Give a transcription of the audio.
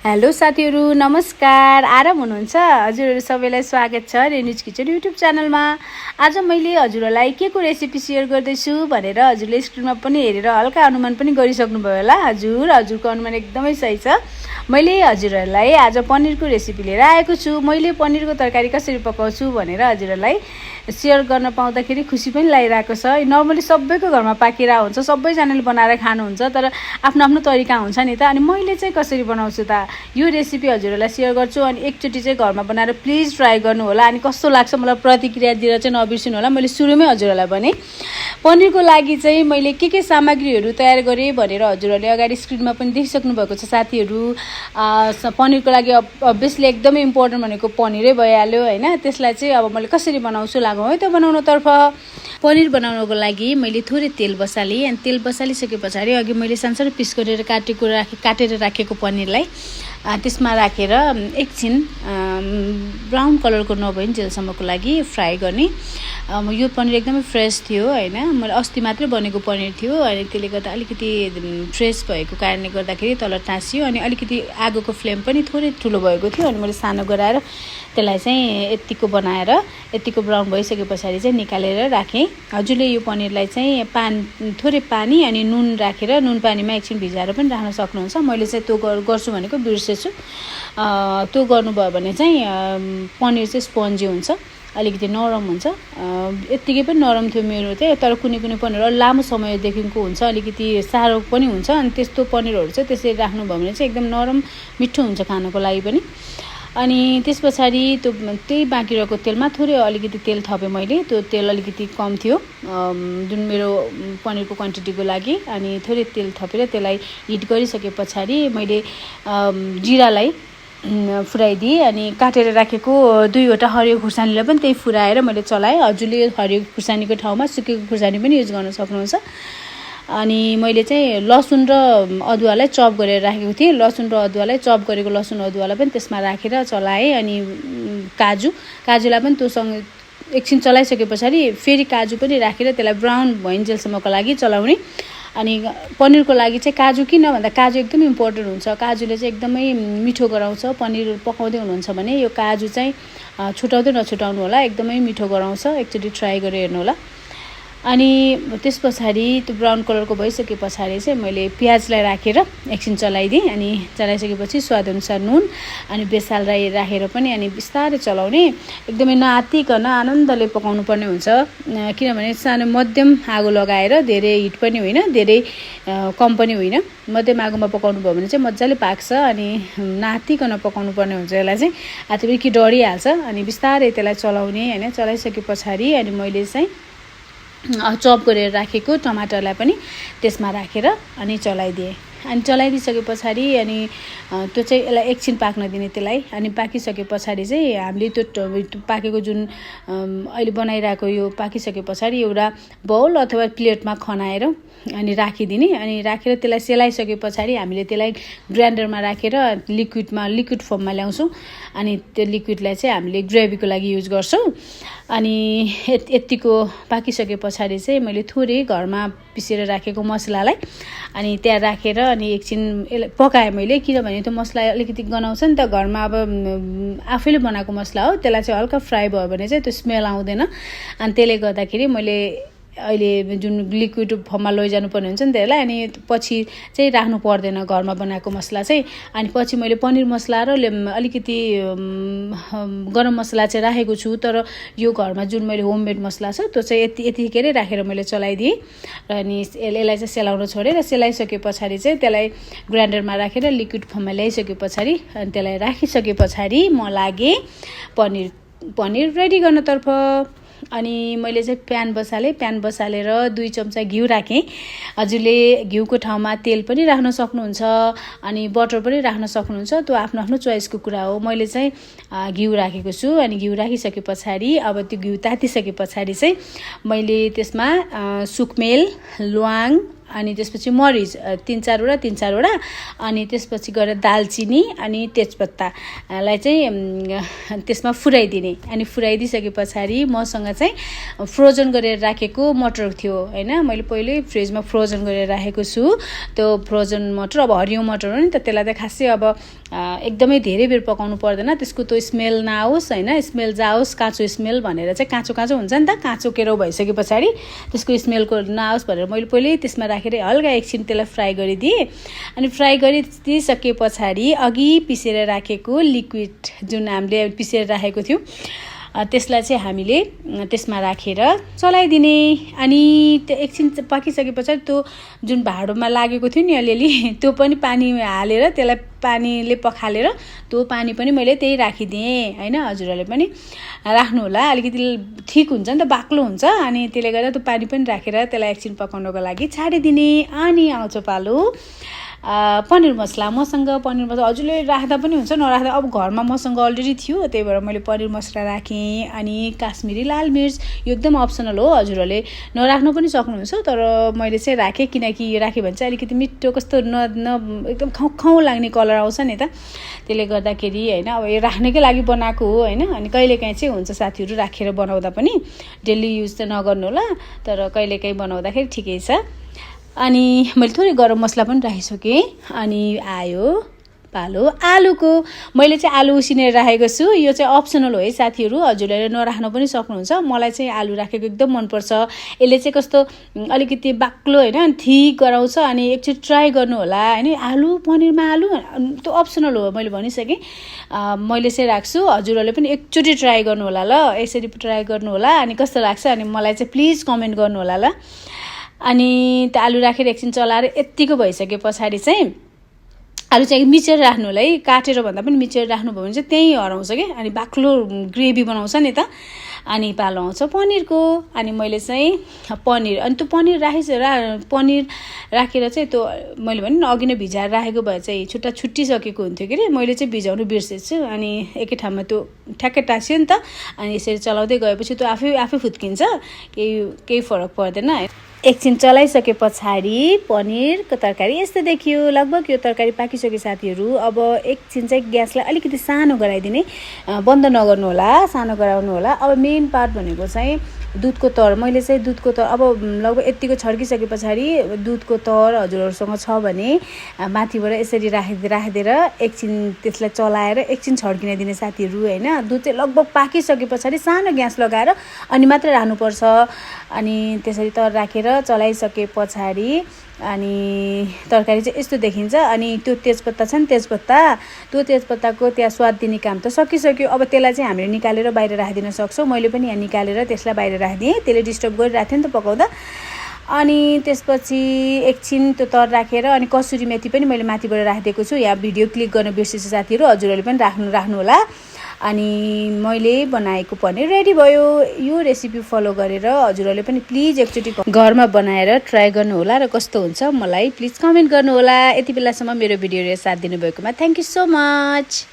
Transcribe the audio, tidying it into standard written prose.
Hello साथीहरु, नमस्कार। आराम हुनुहुन्छ? हजुरहरु सबैलाई स्वागत छ रेनुज किचन युट्युब च्यानलमा। आज मैले हजुरहरुलाई के को रेसिपी शेयर गर्दैछु भनेर हजुरले स्क्रिनमा पनि हेरेर हल्का अनुमान पनि गरिसक्नु भयो होला। हजुरको अनुमान एकदमै सही छ। मैले हजुरहरुलाई आज पनिरको रेसिपी लिएर आएको छु। मैले पनिरको तरकारी कसरी पकाउँछु भनेर हजुरहरुलाई शेयर गर्न पाउँदाखेरि खुसी पनि लागिरहेको छ। नर्मली सबैको घरमा पाकिरा हुन्छ, सबैजनाले बनाएर खानुहुन्छ, तर आफ्नो आफ्नो तरिका हुन्छ नि त। अनि मैले चाहिँ कसरी बनाउँछु त, यो रेसिपी हजुरहरुलाई शेयर गर्छु। अनि एकचोटी चाहिँ घरमा बनाएर प्लिज ट्राई गर्नु होला। अनि कस्तो लाग्छ मलाई प्रतिक्रिया दिएर चाहिँ नबिर्सिनु होला। मैले सुरुमै हजुरहरुलाई भने पनिरको लागि चाहिँ मैले के सामग्रीहरू तयार गरेँ भनेर हजुरहरुले अगाडि स्क्रिनमा पनि देखिसक्नु भएको छ साथीहरु। पनिरको लागि अभियसली एकदमै इम्पोर्टेन्ट भनेको पनिरै भइहाल्यो हैन। त्यसलाई चाहिँ अब मैले कसरी बनाउँछु लागौँ है त बनाउनतर्फ। पनिर बनाउनको लागि मैले थोरै तेल बसालेँ। अनि तेल बसालिसके पछाडि अघि मैले सानो पिस गरेर काटेर राखेको पनिरलाई त्यसमा राखेर एकछिन ब्राउन कलरको नभइन्जेलसम्मको लागि फ्राई गर्ने। यो पनिर एकदमै फ्रेस थियो हैन। मैले अस्ति मात्रै बनेको पनिर थियो। अनि त्यसले गर्दा अलिकति फ्रेस भएको कारणले गर्दाखेरि तल टाँसियो। अनि अलिकति आगोको फ्लेम पनि थोरै ठुलो भएको थियो। अनि मैले सानो गराएर त्यसलाई चाहिँ यतिको बनाएर यतिको ब्राउन भइसके पछाडि चाहिँ निकालेर राखेँ। हजुरले यो पनिरलाई चाहिँ थोरै पानी अनि नुन राखेर नुन पानीमा एकछिन भिजाएर पनि राख्न सक्नुहुन्छ। मैले चाहिँ त्यो गर्छु भनेको बिर्सेछु। त्यो गर्नुभयो भने चाहिँ पनिर चाहिँ स्पन्जी हुन्छ, अलिकति नरम हुन्छ। यत्तिकै पनि नरम थियो मेरो चाहिँ। तर कुनै पनिर लामो समयदेखिको हुन्छ, अलिकति साह्रो पनि हुन्छ। अनि त्यस्तो पनिरहरू चाहिँ त्यसरी राख्नुभयो भने चाहिँ एकदम नरम मिठो हुन्छ खानको लागि पनि। अनि त्यस पछाडि त्यही बाँकी रहेको तेलमा थोरै अलिकति तेल थपेँ मैले। त्यो तेल अलिकति कम थियो जुन मेरो पनिरको क्वान्टिटीको लागि। अनि थोरै तेल थपेर त्यसलाई हिट गरिसके पछाडि मैले जिरालाई फुराइदिएँ। अनि काटेर राखेको 2वटा हरियो खुर्सानीलाई पनि त्यही फुराएर मैले चलाएँ। हजुरले हरियो खुर्सानीको ठाउँमा सुकेको खुर्सानी पनि युज गर्न सक्नुहुन्छ। अनि मैले चाहिँ लसुन र अदुवालाई चप गरेर राखेको थिएँ। लसुन र अदुवालाई चप गरेको लसुन अदुवालाई पनि त्यसमा राखेर चलाएँ। अनि काजुलाई पनि त्योसँग एकछिन चलाइसके पछाडि फेरि काजु पनि राखेर त्यसलाई ब्राउन भइन्जेलसम्मको लागि चलाउने। अनि पनिरको लागि चाहिँ काजु किन भन्दा काजु एकदमै इम्पोर्टेन्ट हुन्छ। काजुले चाहिँ एकदमै मिठो गराउँछ। पनिर पकाउँदै हुनुहुन्छ भने यो काजु चाहिँ छुटाउँदै नछुटाउनु होला, एकदमै मिठो गराउँछ। एकचोटि ट्राई गरेर हेर्नु होला। अनि त्यस पछाडि त्यो ब्राउन कलरको भइसके पछाडि चाहिँ मैले प्याजलाई राखेर एकछिन चलाइदिएँ। अनि चलाइसकेपछि स्वादअनुसार नुन अनि बेसाललाई राखेर पनि अनि बिस्तारै चलाउने। एकदमै नआत्तिकन आनन्दले पकाउनु पर्ने हुन्छ। किनभने सानो मध्यम आगो लगाएर, धेरै हिट पनि होइन धेरै कम पनि होइन, मध्यम आगोमा पकाउनु भयो भने चाहिँ मजाले पाक्छ। अनि नआत्तिकन पकाउनु पर्ने हुन्छ यसलाई चाहिँ। आत्तिकै डढिहाल्छ। अनि बिस्तारै त्यसलाई चलाउने हैन। चलाइसके पछाडि अनि मैले चाहिँ चप गरेर राखेको टमाटरलाई पनि त्यसमा राखेर अनि चलाइदिएँ। अनि चलाइदिइसके पछाडि अनि त्यो चाहिँ यसलाई एकछिन पाक्न दिने त्यसलाई। अनि पाकिसके पछाडि चाहिँ हामीले त्यो पाकेको जुन अहिले बनाइरहेको यो पाकिसके पछाडि एउटा बाउल अथवा प्लेटमा खनाएर अनि राखिदिने। अनि राखेर त्यसलाई सेलाइसके पछाडि हामीले त्यसलाई ग्राइन्डरमा राखेर लिक्विड फर्ममा ल्याउँछौँ। अनि त्यो लिक्विडलाई चाहिँ हामीले ग्रेभीको लागि युज गर्छौँ। अनि यतिको पाकिसके पछाडि चाहिँ मैले थोरै घरमा पिसेर राखेको मसलालाई अनि त्यहाँ राखेर अनि एकछिन यसलाई पकाएँ मैले। किनभने त्यो मसला अलिकति गनाउँछ नि त घरमा। अब आफैले बनाएको मसला हो, त्यसलाई चाहिँ हल्का फ्राई भयो भने चाहिँ त्यो स्मेल आउँदैन। अनि त्यसले गर्दाखेरि मैले अहिले जुन लिक्विड फर्ममा लैजानु पर्ने हुन्छ नि त्यसलाई। अनि पछि चाहिँ राख्नु पर्दैन घरमा बनाएको मसला चाहिँ। अनि पछि मैले पनिर मसला र अलिकति गरम मसला चाहिँ राखेको छु। तर यो घरमा जुन मैले होममेड मसला छ त्यो चाहिँ यतिकै राखेर मैले चलाइदिएँ। र अनि यसलाई चाहिँ सेलाउन छोडेँ। र सेलाइसके पछाडि चाहिँ त्यसलाई ग्राइन्डरमा राखेर लिक्विड फर्ममा ल्याइसके पछाडि अनि त्यसलाई राखिसके पछाडि म लागेँ पनिर रेडी गर्नतर्फ। अनि मैले चाहिँ प्यान बसालेर 2 चम्चा घिउ राखेँ। हजुरले घिउको ठाउँमा तेल पनि राख्न सक्नुहुन्छ अनि बटर पनि राख्न सक्नुहुन्छ। त्यो आफ्नो आफ्नो चोइसको कुरा हो। मैले चाहिँ घिउ राखेको छु। अनि घिउ राखिसके पछाडि अब त्यो घिउ तातिसके पछाडि चाहिँ मैले त्यसमा सुकमेल, ल्वाङ अनि त्यसपछि मरिच 3-4वटा अनि त्यसपछि गएर दालचिनी अनि तेजपत्तालाई चाहिँ त्यसमा फुराइदिने अनि फुराइदिसके पछाडि मसँग चाहिँ फ्रोजन गरेर राखेको मटर थियो हैन मैले पहिले फ्रिजमा फ्रोजन गरेर राखेको छु त्यो फ्रोजन मटर अब हरियो मटर हो नि त त्यसलाई त खासै अब एकदमै धेरै बेर पकाउनु पर्दैन त्यसको त्यो स्मेल नआओस् हैन स्मेल जाओस् काँचो स्मेल भनेर चाहिँ काँचो हुन्छ नि त काँचो केरो भइसके पछाडि त्यसको स्मेलको नआओस् भनेर मैले पहिले त्यसमा राखेर हल्का एकछिन त्यसलाई फ्राई गरिदिएँ अनि फ्राई गरिदिसके पछाडि अघि पिसेर राखेको लिक्विड जुन हामीले पिसेर राखेको थियो त्यसलाई चाहिँ हामीले त्यसमा राखेर चलाइदिने अनि त्यो एकछिन पाकिसके पछाडि त्यो जुन भाँडोमा लागेको थियो नि अलिअलि त्यो पनि पानी हालेर त्यसलाई पानीले पखालेर त्यो पानी पनि मैले त्यही राखिदिएँ हैन हजुरहरूले पनि राख्नु होला अलिकति ठीक हुन्छ नि त बाक्लो हुन्छ अनि त्यसले गर्दा त्यो पानी पनि राखेर त्यसलाई एकछिन पकाउनको लागि छाडिदिने अनि आउँछ पालो पनिर मसला मसँग पनिर मसला हजुरले राख्दा पनि हुन्छ नराख्दा अब घरमा मसँग अलरेडी थियो त्यही भएर मैले पनिर मसला राखेँ अनि काश्मिरी लाल मिर्च यो एकदम अप्सनल हो हजुरहरूले नराख्नु पनि सक्नुहुन्छ तर मैले चाहिँ राखेँ किनकि यो राखेँ भने चाहिँ अलिकति मिठो कस्तो एकदम खाउ लाग्ने कलर आउँछ नि त त्यसले गर्दाखेरि हैन अब यो राख्नकै लागि बनाएको हो हैन अनि कहिलेकाहीँ चाहिँ हुन्छ साथीहरू राखेर बनाउँदा पनि डेली युज त नगर्नु होला तर कहिलेकाहीँ बनाउँदाखेरि ठिकै छ अनि मैले थोरै गरम मसला पनि राखिसकेँ अनि आयो पालो आलुको मैले चाहिँ आलु उसिनेर राखेको छु यो चाहिँ अप्सनल हो है साथीहरू हजुरहरूले नराख्न पनि सक्नुहुन्छ मलाई चाहिँ आलु राखेको एकदम मनपर्छ यसले चाहिँ कस्तो अलिकति बाक्लो हैन थिक गराउँछ अनि एकचोटि ट्राई गर्नु होला हैन आलु पनिरमा आलु त्यो अप्सनल हो मैले भनिसकेँ मैले चाहिँ राख्छु हजुरहरूले पनि एकचोटि ट्राई गर्नु होला ल यसरी ट्राई गर्नु होला अनि कस्तो लाग्छ अनि मलाई चाहिँ प्लिज कमेन्ट गर्नु होला ल अनि त्यो आलु राखेर एकछिन चलाएर यत्तिको भइसके पछाडि चाहिँ आलु चाहिँ मिचेर राख्नु होला है काटेर भन्दा पनि मिचेर राख्नुभयो भने चाहिँ त्यही हराउँछ कि अनि बाक्लो ग्रेभी बनाउँछ नि त अनि पालो आउँछ पनिरको अनि मैले चाहिँ पनिर अनि त्यो पनिर राखेर चाहिँ त्यो मैले भने नि अघि नै भिजाएर राखेको भए चाहिँ छुट्टिसकेको हुन्थ्यो के अरे मैले चाहिँ भिजाउनु बिर्सेछु अनि एकै ठाउँमा त्यो ठ्याक्कै टाँस्यो नि त अनि यसरी चलाउँदै गएपछि त्यो आफै फुत्किन्छ केही फरक पर्दैन एकछिन चलाइसके पछाडि पनिरको तरकारी यस्तो देखियो लगभग यो तरकारी पाकिसके साथीहरू अब एकछिन चाहिँ ग्यासलाई अलिकति सानो गराइदिने बन्द नगर्नु होला सानो गराउनु होला अब मेन पार्ट भनेको चाहिँ दुधको तर मैले चाहिँ दुधको तर अब लगभग यत्तिको छर्किसके पछाडि दुधको तर हजुरहरूसँग छ भने माथिबाट यसरी राखिदिएर एकछिन त्यसलाई चलाएर एकछिन छर्किन दिने साथीहरू हैन दुध चाहिँ लगभग पाकिसके पछाडि सानो ग्यास लगाएर अनि मात्र राख्नुपर्छ अनि त्यसरी तर राखेर चलाइसके पछाडि अनि तरकारी चाहिँ यस्तो देखिन्छ अनि त्यो तेजपत्ता छ नि त्यो तेजपत्ताको त्यहाँ स्वाद दिने काम त सकिसक्यो अब त्यसलाई चाहिँ हामीले निकालेर बाहिर राखिदिन सक्छौँ मैले पनि यहाँ निकालेर त्यसलाई बाहिर राखिदिएँ त्यसले डिस्टर्ब गरिरहेको थियो नि त पकाउँदा अनि त्यसपछि एकछिन त्यो तर राखेर अनि कसुरी मेथी पनि मैले माथिबाट राखिदिएको छु यहाँ भिडियो क्लिक गर्न बिर्सेछु साथीहरू हजुरहरूले पनि राख्नु होला अनि मैले बनाएको पनिर रेडी भयो यो रेसिपी फलो गरेर हजुरहरूले पनि प्लिज एकचोटि घरमा बनाएर ट्राई गर्नु होला र कस्तो हुन्छ मलाई प्लिज कमेन्ट गर्नु होला यति बेलासम्म मेरो भिडियोले साथ दिनुभएकोमा थ्याङ्क यू सो मच